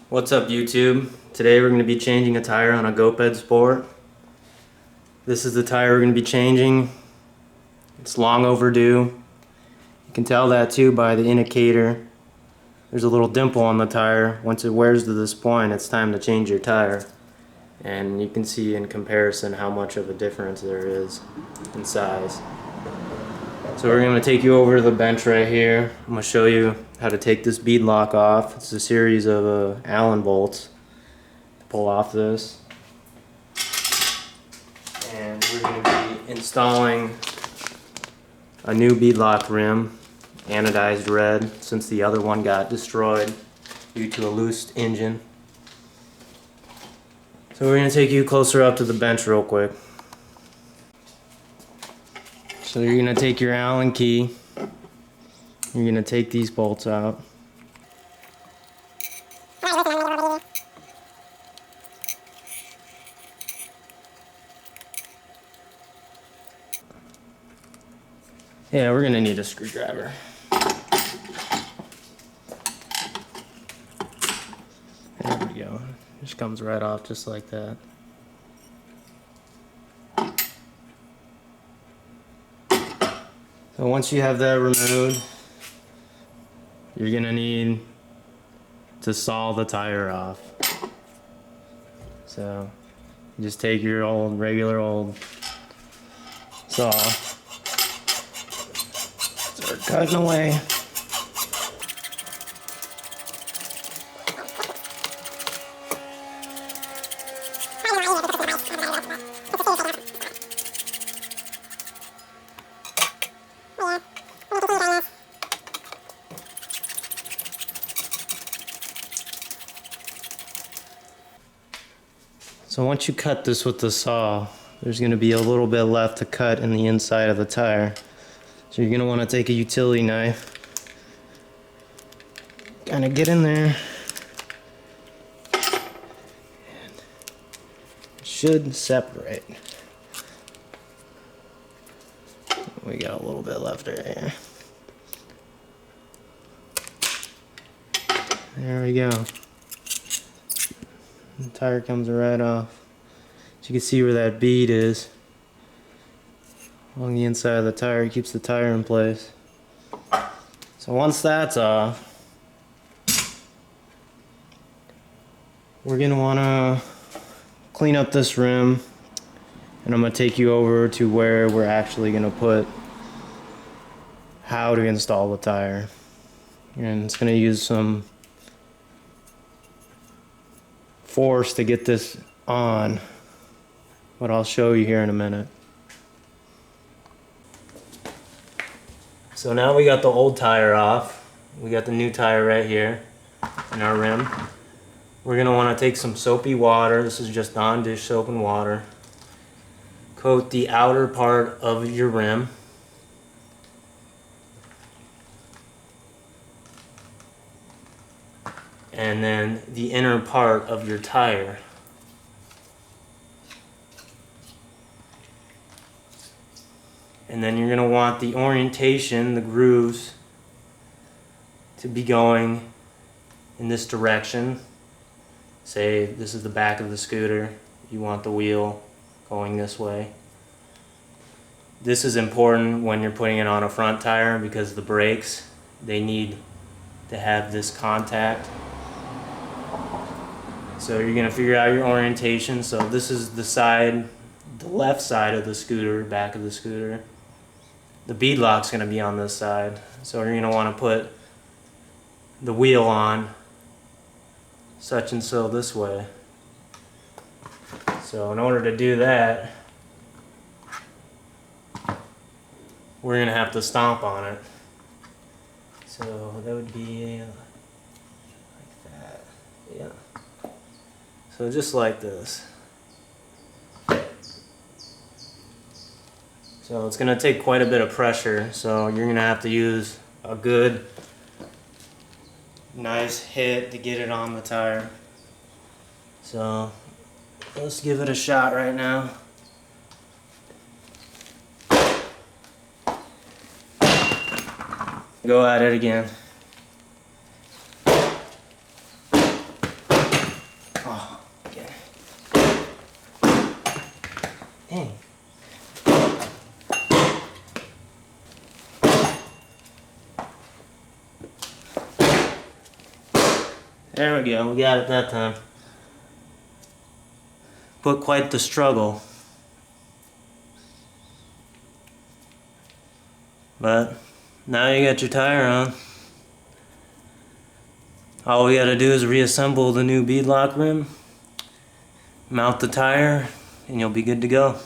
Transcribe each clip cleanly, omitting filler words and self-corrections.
What's up YouTube? Today we're going to be changing a tire on a Goped Sport. This is the tire we're going to be changing. It's long overdue. You can tell that too by the indicator. There's a little dimple on the tire. Once it wears to this point, it's time to change your tire. And you can see in comparison how much of a difference there is in size. So we're going to take you over to the bench right here. I'm going to show you how to take this bead lock off. It's a series of Allen bolts to pull off this. And we're going to be installing a new bead lock rim, anodized red, since the other one got destroyed due to a loose engine. So we're going to take you closer up to the bench real quick. So you're going to take your Allen key, you're going to take these bolts out. Yeah, we're going to need a screwdriver. There we go. Just comes right off just like that. So once you have that removed, you're gonna need to saw the tire off. So just take your regular old saw, start cutting away. So once you cut this with the saw, there's going to be a little bit left to cut in the inside of the tire. So you're going to want to take a utility knife, kind of get in there. It should separate. We got a little bit left right here. There we go. The tire comes right off. So you can see where that bead is along the inside of the tire. It keeps the tire in place. So once that's off, we're going to want to clean up this rim, and I'm going to take you over to where we're actually going to put how to install the tire. And it's going to use some force to get this on, but I'll show you here in a minute. So now we got the old tire off. We got the new tire right here in our rim. We're going to want to take some soapy water. This is just non-dish soap and water. Coat the outer part of your rim. And then the inner part of your tire. And then you're going to want the orientation, the grooves, to be going in this direction. Say this is the back of the scooter, you want the wheel going this way. This is important when you're putting it on a front tire because the brakes, they need to have this contact. So you're going to figure out your orientation. So this is the side, the left side of the scooter, back of the scooter. The bead lock's going to be on this side. So you're going to want to put the wheel on such and so this way. So in order to do that, we're going to have to stomp on it. So that would be like that. Yeah. So just like this. So it's going to take quite a bit of pressure, so you're going to have to use a good, nice hit to get it on the tire. So let's give it a shot right now. Go at it again. Oh, okay. Dang. There we go, we got it that time. Put quite the struggle. But now you got your tire on. All we gotta do is reassemble the new beadlock rim, mount the tire, and you'll be good to go.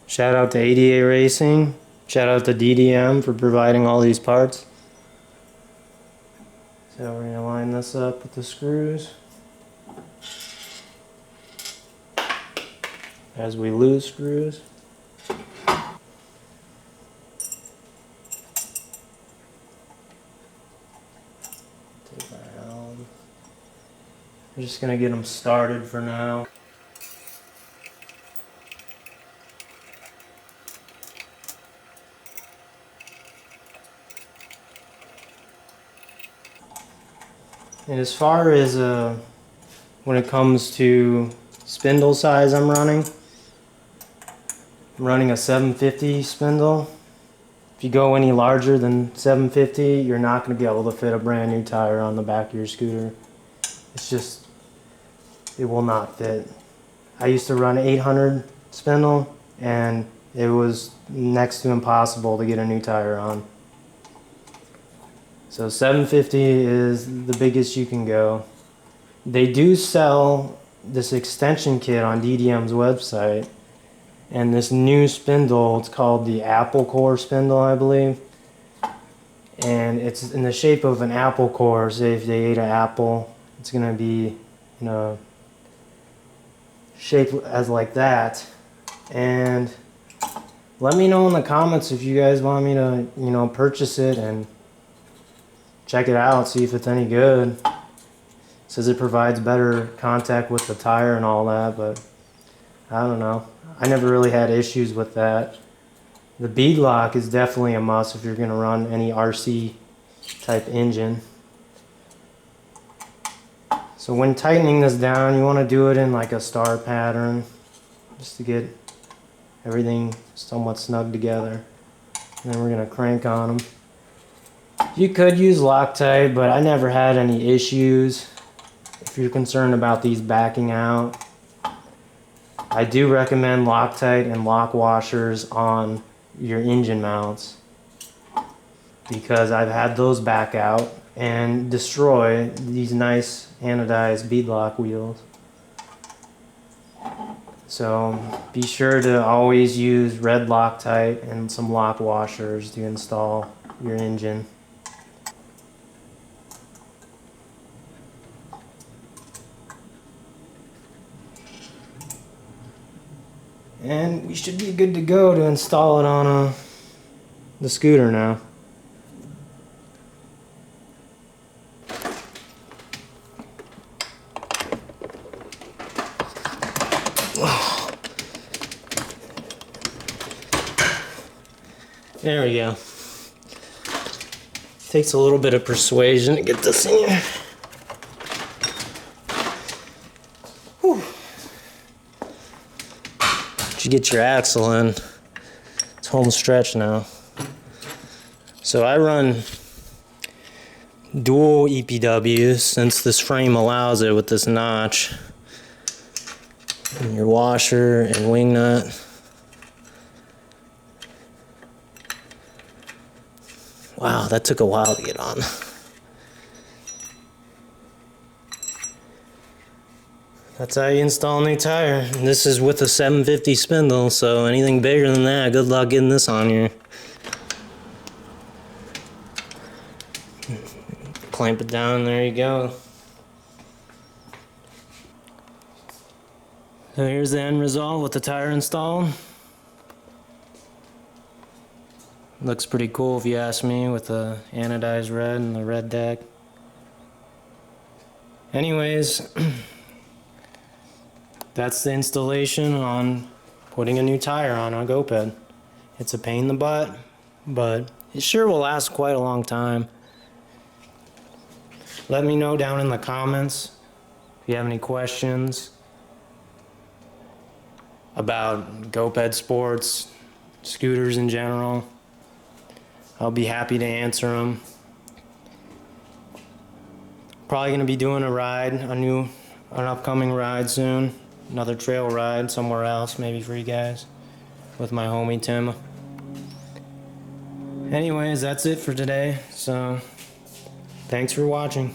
Shout out to ADA Racing. Shout out to DDM for providing all these parts. So we're gonna line this up with the screws as we lose screws. Take that out. We're just gonna get them started for now. And as far as when it comes to spindle size I'm running a 750 spindle. If you go any larger than 750, you're not going to be able to fit a brand new tire on the back of your scooter. It's just, it will not fit. I used to run 800 spindle and it was next to impossible to get a new tire on. So 750 is the biggest you can go. They do sell this extension kit on DDM's website, and this new spindle, it's called the apple core spindle, I believe, and it's in the shape of an apple core. Say if they ate an apple, it's gonna be, you know, shaped as like that. And let me know in the comments if you guys want me to, you know, purchase it and check it out, see if it's any good. It says it provides better contact with the tire and all that, but I don't know. I never really had issues with that. The beadlock is definitely a must if you're going to run any RC type engine. So when tightening this down, you want to do it in like a star pattern, just to get everything somewhat snug together. And then we're going to crank on them. You could use Loctite, but I never had any issues. If you're concerned about these backing out, I do recommend Loctite and lock washers on your engine mounts, because I've had those back out and destroy these nice anodized beadlock wheels. So be sure to always use red Loctite and some lock washers to install your engine. And we should be good to go to install it on the scooter now. There we go. Takes a little bit of persuasion to get this in here. Whew. You get your axle in. It's home stretch now. So I run dual EPWs since this frame allows it with this notch. And your washer and wing nut. Wow, that took a while to get on. That's how you install a new tire. And this is with a 750 spindle, so anything bigger than that, good luck getting this on here. Clamp it down, there you go. So here's the end result with the tire installed. Looks pretty cool if you ask me, with the anodized red and the red deck. Anyways, that's the installation on putting a new tire on a Goped. It's a pain in the butt, but it sure will last quite a long time. Let me know down in the comments If you have any questions about Goped sports, scooters in general, I'll be happy to answer them. Probably going to be doing a ride, an upcoming ride soon. Another trail ride somewhere else, maybe for you guys, with my homie Tim. Anyways, that's it for today. So, thanks for watching.